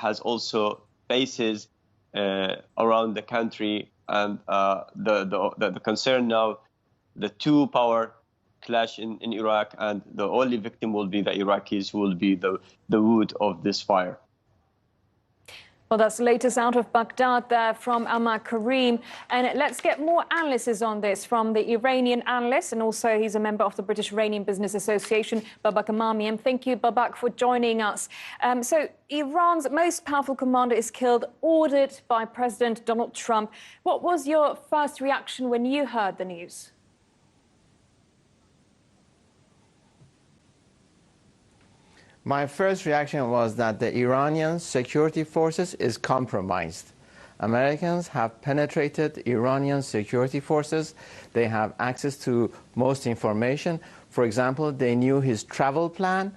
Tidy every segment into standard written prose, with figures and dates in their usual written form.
has also bases around the country, and the concern now, the two power clash in Iraq, and the only victim will be the Iraqis, who will be the wood of this fire. Well, that's the latest out of Baghdad there from Amar Karim. And let's get more analysis on this from the Iranian analyst, and also he's a member of the British Iranian Business Association, Babak Emamian. Thank you, Babak, for joining us. So Iran's most powerful commander is killed, ordered by President Donald Trump. What was your first reaction when you heard the news? My first reaction was that the Iranian security forces is compromised. Americans have penetrated Iranian security forces. They have access to most information. For example, they knew his travel plan,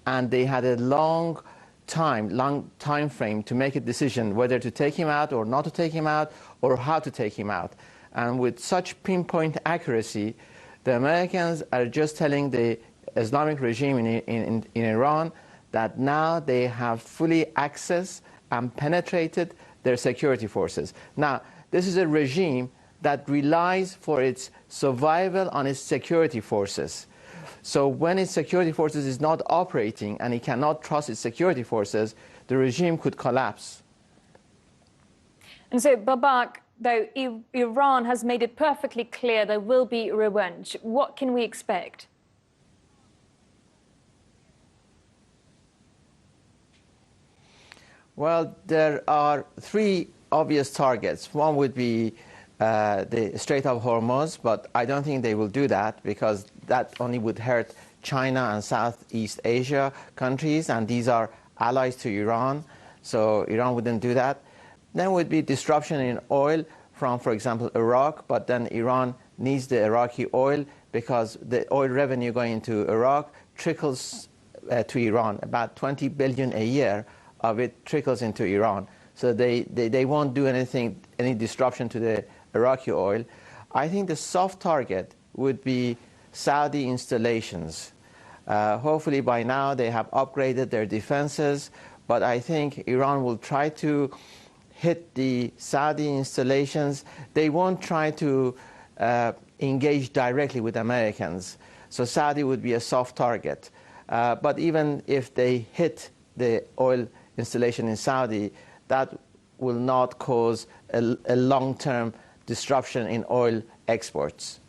and they had a long time frame to make a decision whether to take him out or not to take him out, or how to take him out. And with such pinpoint accuracy, the Americans are just telling the Islamic regime in Iran that now they have fully accessed and penetrated their security forces. Now, this is a regime that relies for its survival on its security forces. So when its security forces is not operating and it cannot trust its security forces, the regime could collapse. And so, Babak, though Iran has made it perfectly clear there will be revenge, what can we expect? Well, there are three obvious targets. One would be the Strait of Hormuz, but I don't think they will do that, because that only would hurt China and Southeast Asia countries, and these are allies to Iran, so Iran wouldn't do that. Then would be disruption in oil from, for example, Iraq, but then Iran needs the Iraqi oil because the oil revenue going into Iraq trickles to Iran. About 20 billion a year of it trickles into Iran. So they won't do any disruption to the Iraqi oil. I think the soft target would be Saudi installations. Hopefully by now they have upgraded their defenses, but I think Iran will try to hit the Saudi installations. They won't try to engage directly with Americans. So Saudi would be a soft target. But even if they hit the oil installation in Saudi, that will not cause a long-term disruption in oil exports.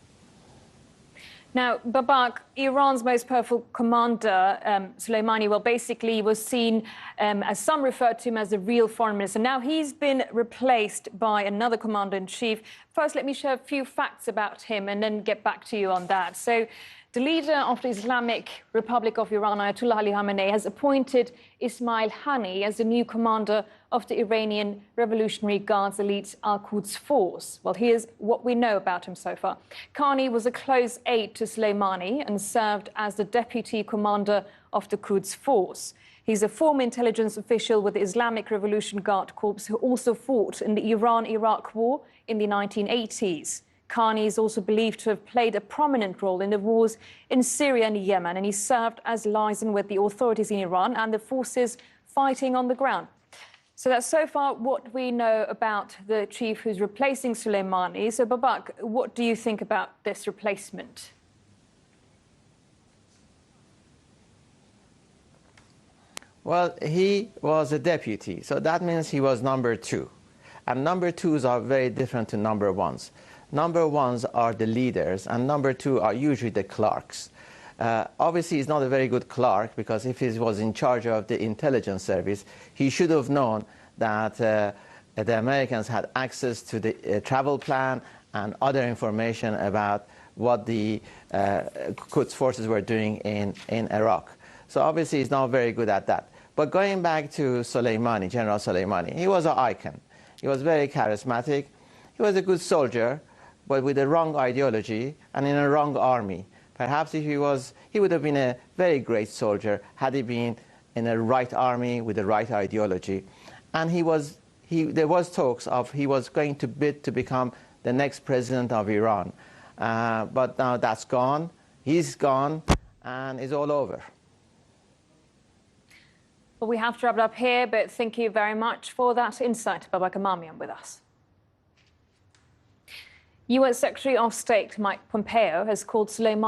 Now, Babak, Iran's most powerful commander, Soleimani, well, basically was seen, as some referred to him as the real foreign minister. Now he's been replaced by another commander-in-chief. First, let me share a few facts about him and then get back to you on that. So, the leader of the Islamic Republic of Iran, Ayatollah Ali Khamenei, has appointed Ismail Hani as the new commander of the Iranian Revolutionary Guards elite Al-Quds force. Well, here's what we know about him so far. Khani was a close aide to Soleimani and served as the deputy commander of the Quds force. He's a former intelligence official with the Islamic Revolution Guard Corps who also fought in the Iran-Iraq War in the 1980s. Khani is also believed to have played a prominent role in the wars in Syria and Yemen, and he served as liaison with the authorities in Iran and the forces fighting on the ground. So that's so far what we know about the chief who's replacing Soleimani. So, Babak, what do you think about this replacement? Well, he was a deputy, so that means he was number two. And number twos are very different to number ones. Number ones are the leaders, and number two are usually the clerks. Obviously, he's not a very good clerk, because if he was in charge of the intelligence service, he should have known that the Americans had access to the travel plan and other information about what the Quds forces were doing in Iraq. So obviously, he's not very good at that. But going back to Soleimani, General Soleimani, he was an icon. He was very charismatic. He was a good soldier, but with the wrong ideology and in a wrong army. Perhaps if he would have been a very great soldier had he been in a right army with the right ideology. And there was talks of he was going to bid to become the next president of Iran. But now that's gone. He's gone, and it's all over. Well, we have to wrap it up here, but thank you very much for that insight, Babak Emamian, with us. US Secretary of State Mike Pompeo has called Soleimani